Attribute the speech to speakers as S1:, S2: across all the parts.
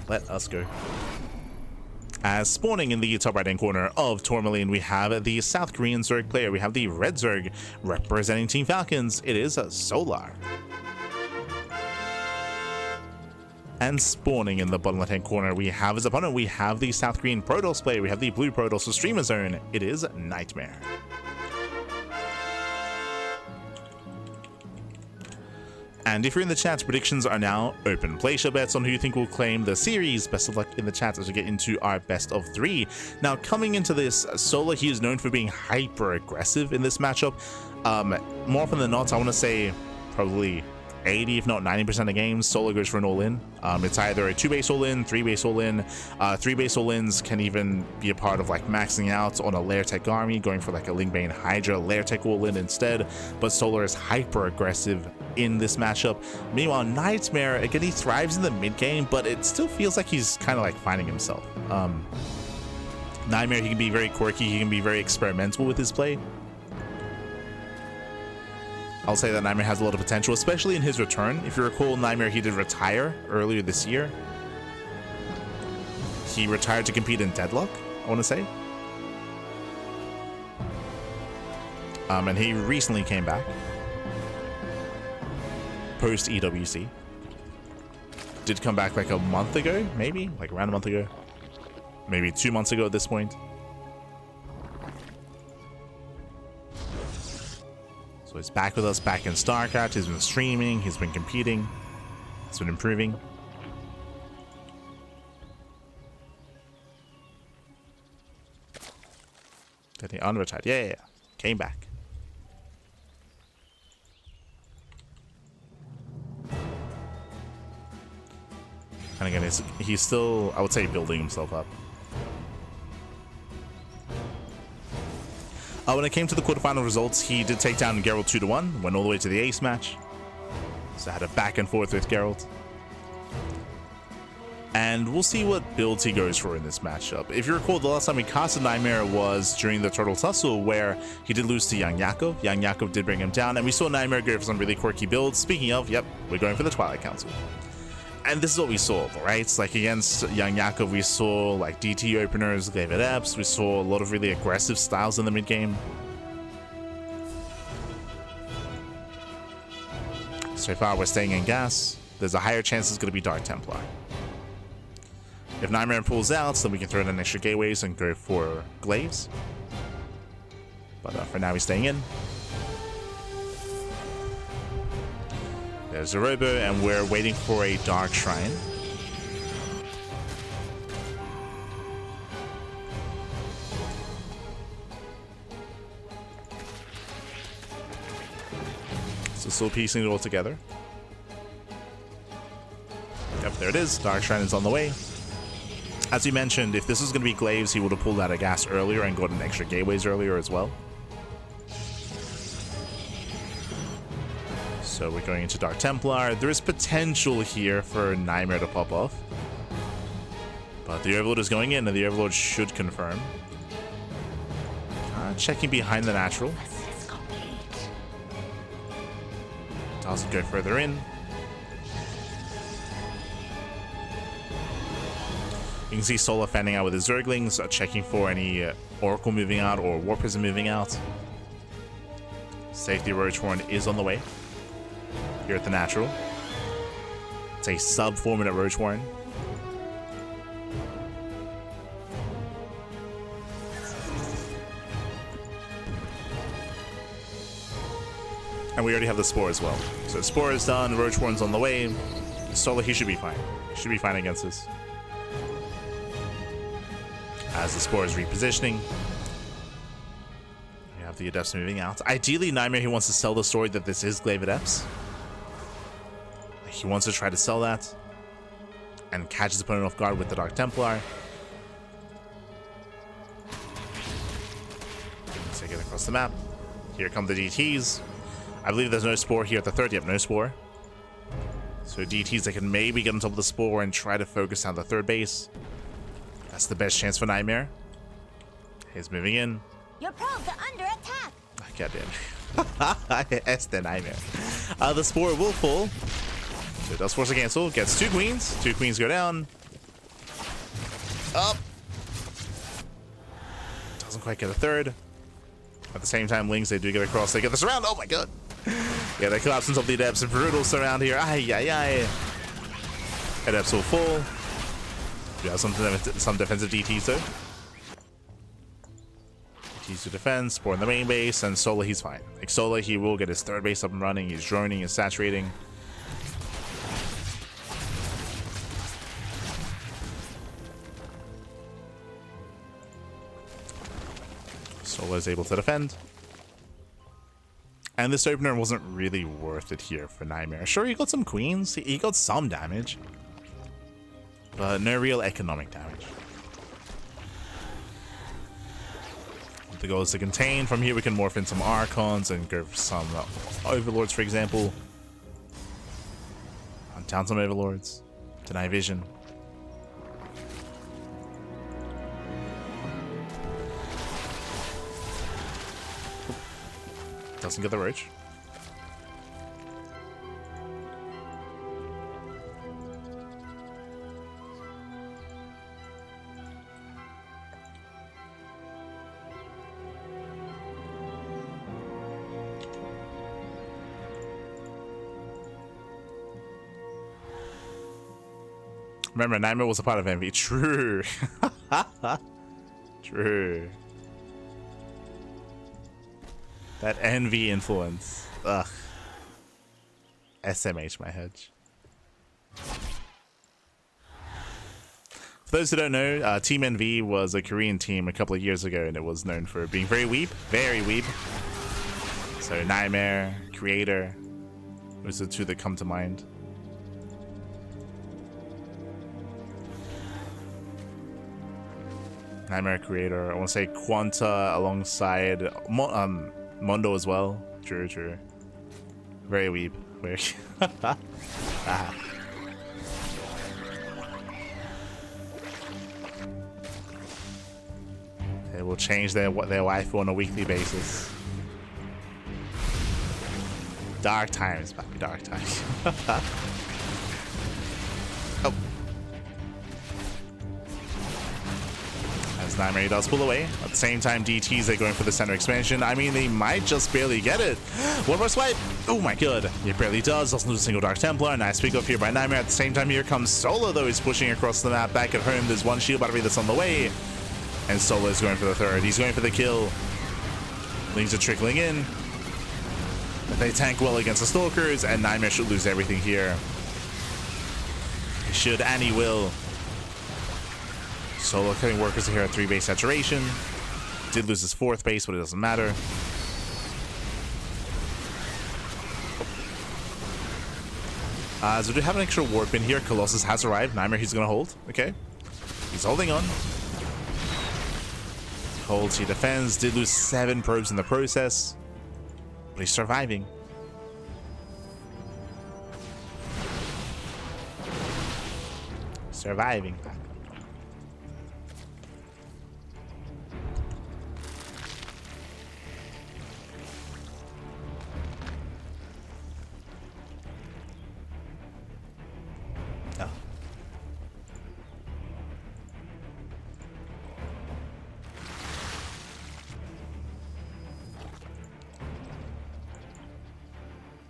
S1: Let us go. As spawning in the top right-hand corner of Tourmaline, we have the South Korean Zerg player. We have the Red Zerg representing Team Falcons. It is Solar. And spawning in the bottom left-hand corner, we have his opponent. We have the South Korean Protoss player. We have the Blue Protoss Streamer Zone. It is NightMare. And if you're in the chat, predictions are now open. Place your bets on who you think will claim the series. Best of luck in the chat as we get into our best of 3. Now, coming into this, Solar, he is known for being hyper aggressive in this matchup. More often than not, I want to say probably 80, if not 90% of games, Solar goes for an all-in. It's either a 2-base all-in, 3-base all-in. 3-base all-ins can even be a part of like maxing out on a Lair Tech army, going for like a Lingbane Hydra Lair Tech all-in instead. But Solar is hyper aggressive in this matchup. Meanwhile, NightMare, again, he thrives in the mid game, but it still feels like he's kind of like finding himself. NightMare, he can be very quirky, he can be very experimental with his play. I'll say that NightMare has a lot of potential, especially in his return. If you recall, NightMare, he did retire earlier this year. He retired to compete in Deadlock, I want to say. And he recently came back. Post EWC. Did come back like a month ago, maybe? Like around a month ago. Maybe 2 months ago at this point. So he's back with us, back in StarCraft. He's been streaming, he's been competing, he's been improving. Did he unretired? Yeah. Came back. And again, he's still, I would say, building himself up. When it came to the quarterfinal results, he did take down Geralt 2-1, went all the way to the ace match. So I had a back and forth with Geralt. And we'll see what builds he goes for in this matchup. If you recall, the last time we casted NightMare was during the Turtle Tussle, where he did lose to Young Yakov. Young Yakov did bring him down, and we saw NightMare go for some really quirky builds. Speaking of, yep, we're going for the Twilight Council. And this is what we saw, right? It's like against Young Yakov, we saw like DT openers, David Epps. We saw a lot of really aggressive styles in the mid game. So far, we're staying in gas. There's a higher chance it's going to be Dark Templar. If NightMare pulls out, then we can throw in an extra gateways and go for Glaives. But for now, he's staying in. There's a Robo, and we're waiting for a Dark Shrine. So still piecing it all together. Yep, there it is. Dark Shrine is on the way. As you mentioned, if this was going to be Glaives, he would have pulled out a gas earlier and gotten extra gateways earlier as well. So we're going into Dark Templar. There is potential here for NightMare to pop off. But the Overlord is going in, and the Overlord should confirm. Checking behind the natural. Doesn't go further in. You can see Solar fanning out with his Zerglings, checking for any Oracle moving out or War Prism moving out. Safety Roach Horn is on the way. Here at the natural. It's a sub 4-minute Roach Warren. And we already have the Spore as well. So Spore is done, Roach Warren's on the way. Solar, he should be fine. He should be fine against this. As the Spore is repositioning. We have the Adepts moving out. Ideally, NightMare, he wants to sell the story that this is Glaive Adepts. He wants to try to sell that and catch his opponent off guard with the Dark Templar. Take it across the map. Here come the DTs. I believe there's no Spore here at the third. Yep, no Spore. So DTs, they can maybe get on top of the Spore and try to focus down the third base. That's the best chance for NightMare. He's moving in.
S2: Your probes are under attack.
S1: Goddamn. It's the NightMare. The Spore will fall. So it does force a cancel. Gets 2 queens. 2 queens go down. Up. Doesn't quite get a third. At the same time, Lings, they do get across. They get the surround. Oh my god. Yeah, they collapse into the depths. A brutal surround here. Ay, ay, ay. Adepts will fall. We have some defensive DTs though. DTs to defend, Spore in the main base, and Sola, he's fine. Like Sola, he will get his third base up and running. He's droning, he's saturating. Sola is able to defend. And this opener wasn't really worth it here for NightMare. Sure, he got some queens. He got some damage. But no real economic damage. The goal is to contain. From here we can morph in some Archons and go for some Overlords, for example. Down some Overlords. Deny vision. Doesn't get the roach. Remember, NightMare was a part of Envy. True. True. That Envy influence. Ugh. SMH my hedge. For those who don't know, Team NV was a Korean team a couple of years ago, and it was known for being very weeb. Very weeb. So NightMare, Creator, those are the two that come to mind. NightMare, Creator, I want to say Quanta alongside Mondo as well. True, true. Very weeb. Very. Ah. They will change their waifu on a weekly basis. Dark times, baby, dark times. Oh. As NightMare does pull away. At the same time, DTs are going for the center expansion. I mean, they might just barely get it. One more swipe. Oh my god. It barely does. Doesn't lose a single Dark Templar. Nice pick up here by NightMare. At the same time, here comes Sola, though. He's pushing across the map. Back at home, there's one shield battery that's on the way. And Sola is going for the third. He's going for the kill. Lings are trickling in. They tank well against the Stalkers, and NightMare should lose everything here. He should, and he will. Sola cutting workers here at 3 base saturation. Did lose his 4th base, but it doesn't matter. So we do have an extra warp in here. Colossus has arrived. NightMare, he's gonna hold. Okay. He's holding on. Holds, he defends. Did lose 7 probes in the process. But he's surviving. Surviving. Oh.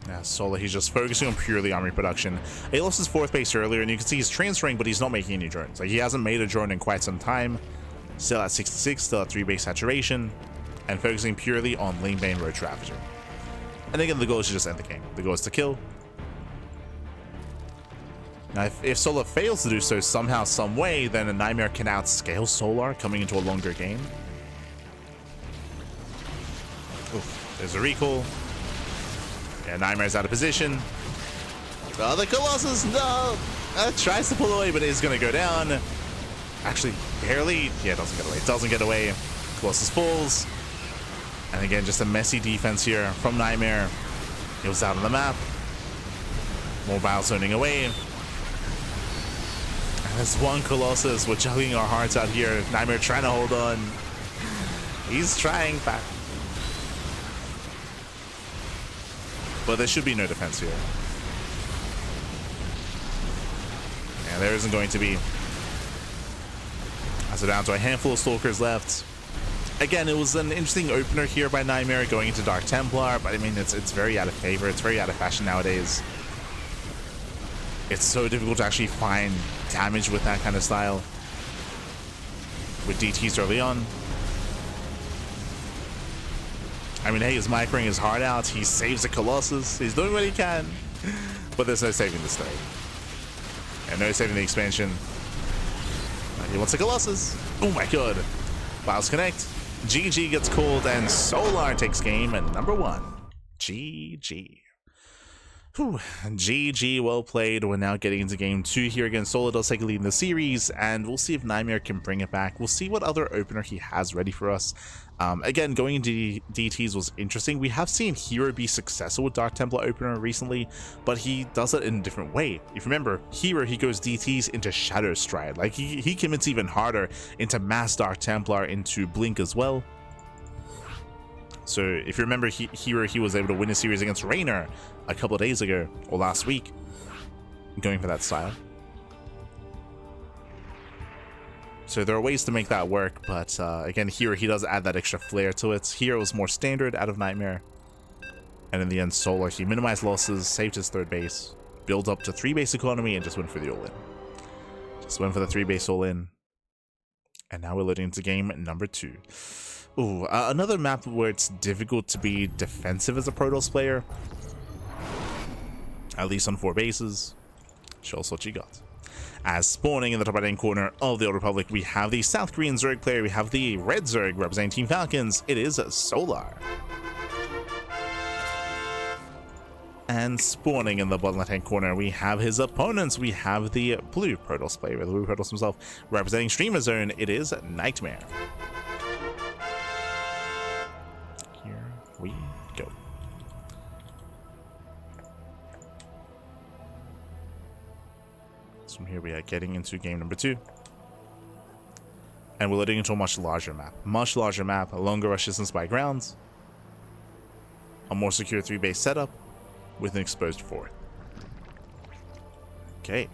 S1: Yeah, Sola, he's just focusing on purely army production. He lost his 4th base earlier, and you can see he's transferring, but he's not making any drones. Like, he hasn't made a drone in quite some time. Still at 66, still at 3 base saturation, and focusing purely on lane bane road Ravager. And again, the goal is to just end the game. The goal is to kill. Now, if Solar fails to do so somehow, some way, then a NightMare can outscale Solar coming into a longer game. Oof, there's a recall. Yeah, NightMare's out of position. Oh, the Colossus, no! Tries to pull away, but is going to go down. Actually, barely. Yeah, doesn't get away. Doesn't get away. Colossus falls. And again, just a messy defense here from NightMare. It was out on the map. More battle zoning away. And there's one Colossus. We're juggling our hearts out here. NightMare trying to hold on. He's trying back. But there should be no defense here. Yeah, there isn't going to be. Has it down to a handful of Stalkers left. Again, it was an interesting opener here by NightMare going into Dark Templar, but I mean, it's very out of favor. It's very out of fashion nowadays. It's so difficult to actually find damage with that kind of style. With DTs early on. I mean, hey, he's microing his heart out. He saves the Colossus. He's doing what he can. But there's no saving this thing. And no saving the expansion. He wants a Colossus. Oh my god. Files connect. GG gets called and Solar takes game at number 1. GG. Whew. GG, well played. We're now getting into game 2 here again. Solar does take a lead in the series, and we'll see if NightMare can bring it back. We'll see what other opener he has ready for us. Again, going into DTs was interesting. We have seen Hero be successful with Dark Templar opener recently, but he does it in a different way. If you remember, Hero, he goes DTs into Shadow Stride. Like, he commits even harder into Mass Dark Templar, into Blink as well. So if you remember, Hero, he was able to win a series against Raynor a couple of days ago, or last week, going for that style. So there are ways to make that work, but again, Hero, he does add that extra flair to it. Hero is more standard out of NightMare. And in the end, Solar, he minimized losses, saved his 3rd base, build up to 3 base economy, and just went for the all-in. Just went for the 3 base all-in. And now we're loading into game number 2. Ooh, another map where it's difficult to be defensive as a Protoss player. At least on 4 bases. Show us what you got. As spawning in the top right-hand corner of the Old Republic, we have the South Korean Zerg player, we have the Red Zerg representing Team Falcons. It is Solar. And spawning in the bottom left-hand corner, we have his opponents. We have the Blue Protoss player, the Blue Protoss himself, representing Streamer Zone. It is NightMare. Here we go. So from here we are getting into game number 2. And we're loading into a much larger map. Much larger map, a longer rush distance by grounds, a more secure 3-base setup with an exposed 4th. Okay.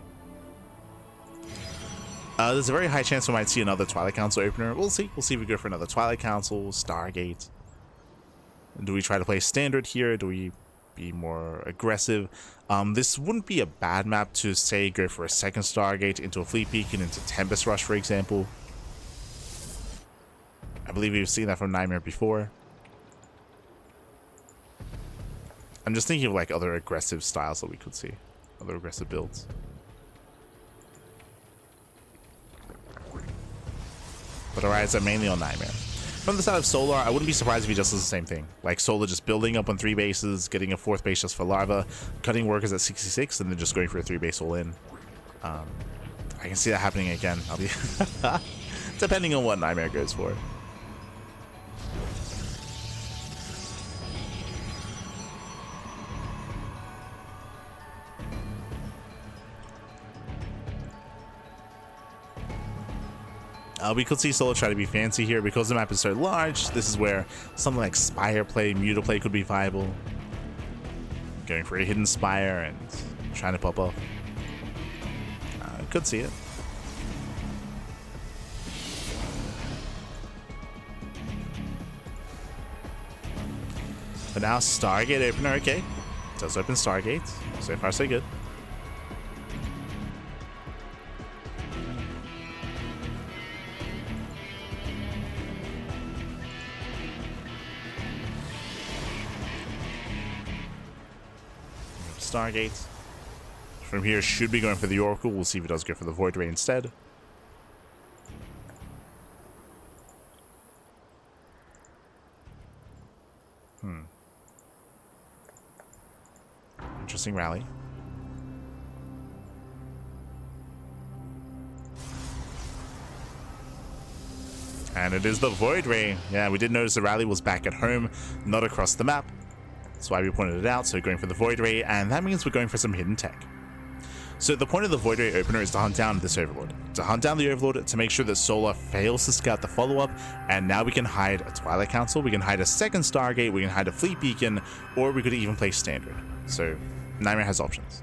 S1: There's a very high chance we might see another Twilight Council opener. We'll see. We'll see if we go for another Twilight Council, Stargate. Do we try to play standard here? Do we be more aggressive? This wouldn't be a bad map to, say, go for a second Stargate into a Fleet Beacon, into Tempest Rush, for example. I believe we've seen that from NightMare before. I'm just thinking of like other aggressive styles that we could see. Other aggressive builds. But our eyes are mainly on NightMare. From the side of Solar, I wouldn't be surprised if he just does the same thing. Like Solar just building up on 3 bases, getting a 4th base just for Larva, cutting workers at 66, and then just going for a 3-base all-in. I can see that happening again. I'll be depending on what NightMare goes for. We could see Solar try to be fancy here because the map is so large. This is where something like Spire play, Muta play could be viable. Going for a hidden Spire and trying to pop off. Could see it. But now Stargate opener, okay. Does open Stargate. So far so good. Stargate. From here should be going for the Oracle. We'll see if it does go for the Void Ray instead. Interesting rally. And it is the Void Ray. Yeah, we did notice the rally was back at home, not across the map. That's why we pointed it out. So going for the Void Ray, and that means we're going for some hidden tech. So the point of the Void Ray opener is to hunt down this Overlord. To hunt down the Overlord, to make sure that Solar fails to scout the follow-up, and now we can hide a Twilight Council, we can hide a second Stargate, we can hide a Fleet Beacon, or we could even play standard. So NightMare has options.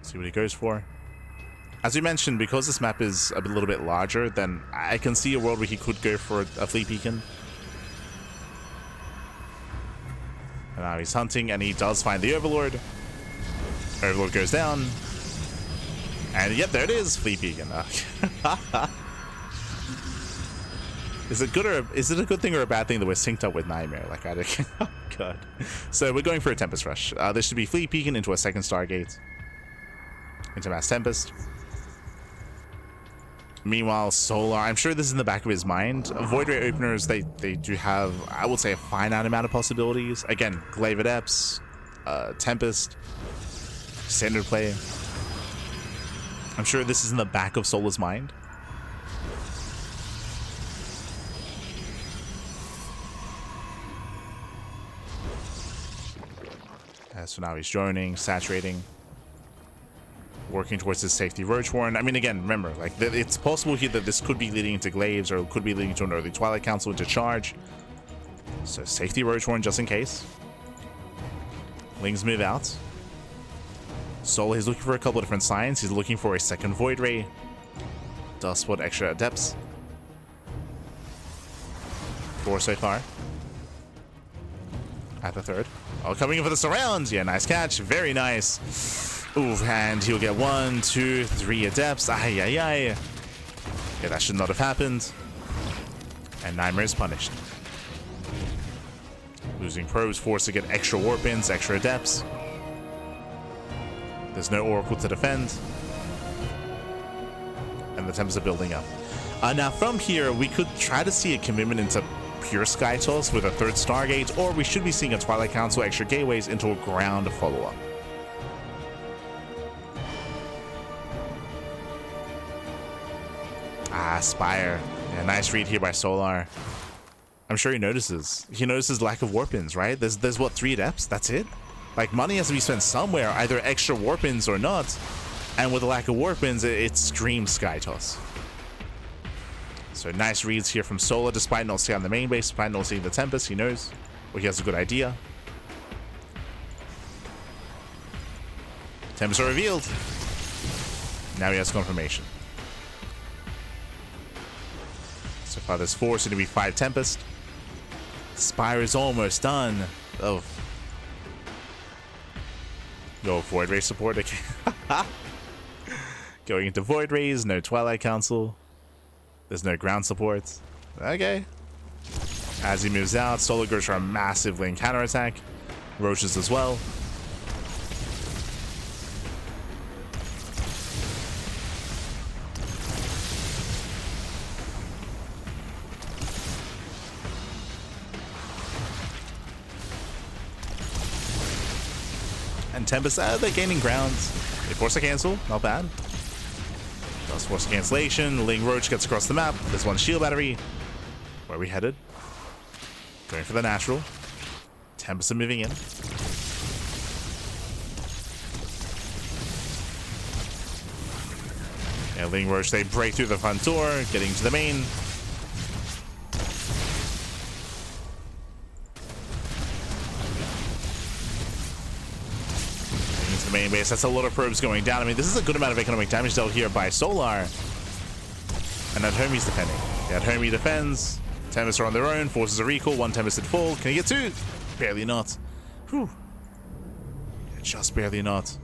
S1: See what he goes for. As we mentioned, because this map is a little bit larger, then I can see a world where he could go for a Fleet Beacon. And now he's hunting, and he does find the Overlord. Overlord goes down. And yep, there it is, Fleet Beacon. Is it good or is it a good thing or a bad thing that we're synced up with NightMare? Like, I don't. Oh god. So we're going for a Tempest Rush. This should be Fleet Beacon into a second Stargate, into Mass Tempest. Meanwhile, Solar, I'm sure this is in the back of his mind. Void Ray openers, they do have, I would say, a finite amount of possibilities. Again, Glaive Adepts, Tempest, Standard Play. I'm sure this is in the back of Solar's mind. So now he's droning, saturating, working towards his safety Roach Warren. I mean, again, remember, like, it's possible here that this could be leading into Glaives, or it could be leading to an early Twilight Council into charge. So safety Roach Warren just in case. Lings move out. Solar, he's looking for a couple of different signs. He's looking for a second Void Ray. Does spot extra Adepts. 4 so far. At the third. Oh, coming in for the surrounds. Yeah, nice catch. Very nice. Ooh, and he'll get 1, 2, 3 Adepts. Ay, ay, ay. Yeah, that should not have happened. And NightMare is punished. Losing probes, forced to get extra Warpins, extra Adepts. There's no Oracle to defend. And the temps are building up. Now, from here, we could try to see a commitment into pure Sky Toss with a third Stargate, or we should be seeing a Twilight Council extra gateways into a ground follow-up. Ah, Spire. Yeah, nice read here by Solar. I'm sure he notices. He notices lack of Warpins, right? There's what, 3 Adepts? That's it? Like, money has to be spent somewhere, either extra Warpins or not. And with the lack of Warpins, it screams Sky Toss. So nice reads here from Solar, despite not seeing on the main base, despite not seeing the Tempest. He knows, well, he has a good idea. Tempest are revealed. Now he has confirmation. So far there's 4, soon to be 5 Tempest. Spire is almost done. Oh. Go Void Ray support again. Going into Void Rays, no Twilight Council. There's no ground support. Okay. As he moves out, Solar goes for a massive lane counterattack. Roaches as well. And Tempest, they're gaining grounds. They force a cancel, not bad. Does force a cancellation. Ling Roach gets across the map. There's 1 shield battery. Where are we headed? Going for the natural. Tempest are moving in. Yeah, Ling Roach, they break through the front door, getting to the main. The main base. That's a lot of probes going down. I mean, this is a good amount of economic damage dealt here by Solar. And at home he's defending. Yeah, at home he defends. Tempest are on their own. Forces a recall. 1 Tempest at full. Can he get 2? Barely not. Whew. Yeah, just barely not.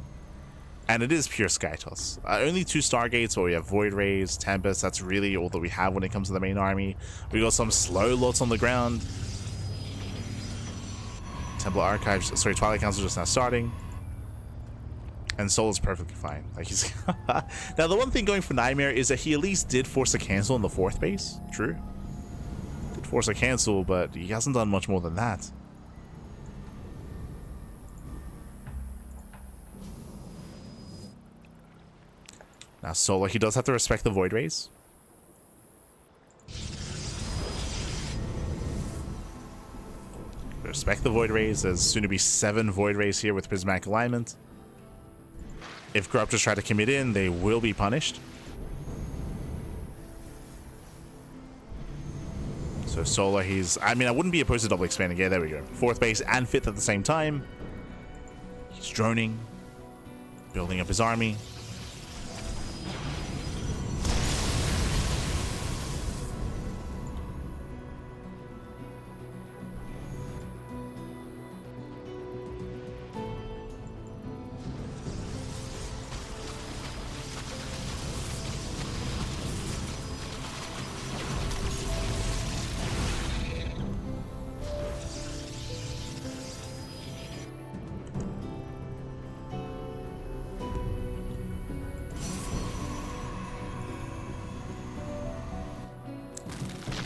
S1: And it is pure Sky Toss. Only 2 Stargates, where we have Void Rays, Tempest. That's really all that we have when it comes to the main army. We got some slow lots on the ground. Temple Archives, sorry, Twilight Council just now starting. And Solar's perfectly fine. Like, he's now, the one thing going for NightMare is that he at least did force a cancel in the 4th base. True. Did force a cancel, but he hasn't done much more than that. Now, Solar, he does have to respect the Void Rays. Respect the Void Rays. There's soon to be 7 Void Rays here with Prismatic Alignment. If Corruptors try to commit in, they will be punished. So Solar, he's... I mean, I wouldn't be opposed to double expanding. Yeah, there we go. 4th base and 5th at the same time. He's droning. Building up his army.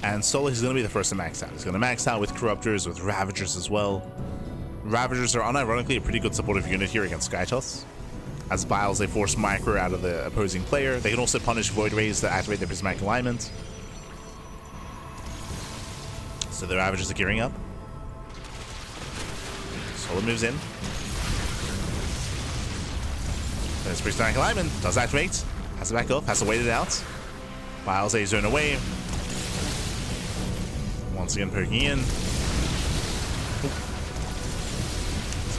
S1: And Solar is going to be the first to max out. He's going to max out with Corruptors, with Ravagers as well. Ravagers are unironically a pretty good supportive unit here against Skytoss. As Biles, they force Micro out of the opposing player. They can also punish Void Rays that activate their prismatic alignment. So the Ravagers are gearing up. Solar moves in. There's prismatic alignment. Does activate. Has to back up. Has to wait it out. Biles a zone away. Once again poking in.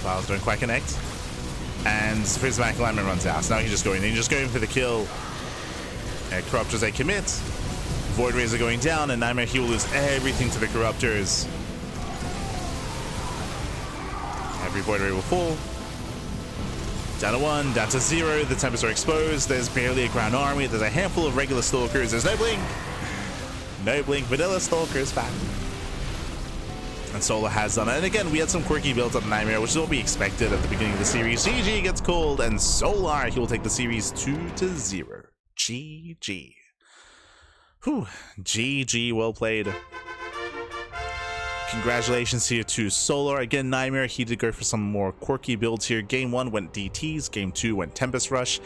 S1: Biles don't quite connect. And prismatic alignment runs out. So now he's just going in. Just going for the kill. Corruptors they commit. Void Rays are going down, and NightMare, he will lose everything to the Corruptors. Every Void Ray will fall. Down to 1, down to 0. The Tempests are exposed. There's barely a ground army. There's a handful of regular Stalkers. There's no blink. No blink. Vanilla Stalkers back. And Solar has done it. And again, we had some quirky builds on NightMare, which is what we expected at the beginning of the series. GG gets called, and Solar, he will take the series 2-0. GG. Whew. GG, well played. Congratulations here to Solar. Again, NightMare, he did go for some more quirky builds here. Game 1 went DTs, Game 2 went Tempest Rush.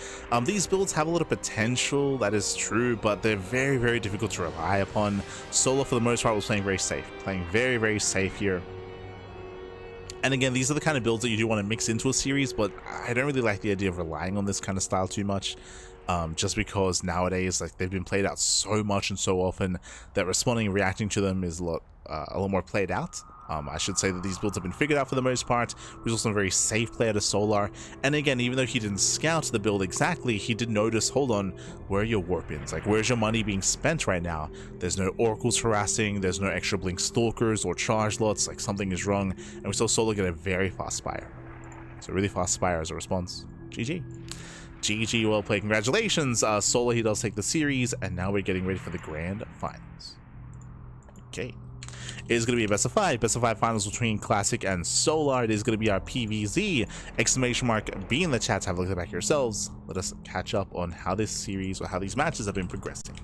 S1: These builds have a lot of potential, that is true, but they're very, very difficult to rely upon. Solar, for the most part, was playing very safe. Playing very, very safe here. And again, these are the kind of builds that you do want to mix into a series, but I don't really like the idea of relying on this kind of style too much. Just because nowadays, like, they've been played out so much and so often that responding and reacting to them is a lot more played out. I should say that these builds have been figured out for the most part. He's also a very safe player to Solar. And again, even though he didn't scout the build exactly, he did notice, hold on, where are your warp ins? Like, where's your money being spent right now? There's no Oracles harassing, there's no extra Blink Stalkers or charge lots, like something is wrong. And we saw Solar get a very fast Spire. So really fast Spire as a response. GG. GG, well played. Congratulations. Solar, he does take the series, and now we're getting ready for the grand finals. Okay. It is going to be a best of 5 finals between Classic and Solar. It is going to be our PVZ! Exclamation mark. Be in the chat to have a look at the back yourselves. Let us catch up on how this series or how these matches have been progressing.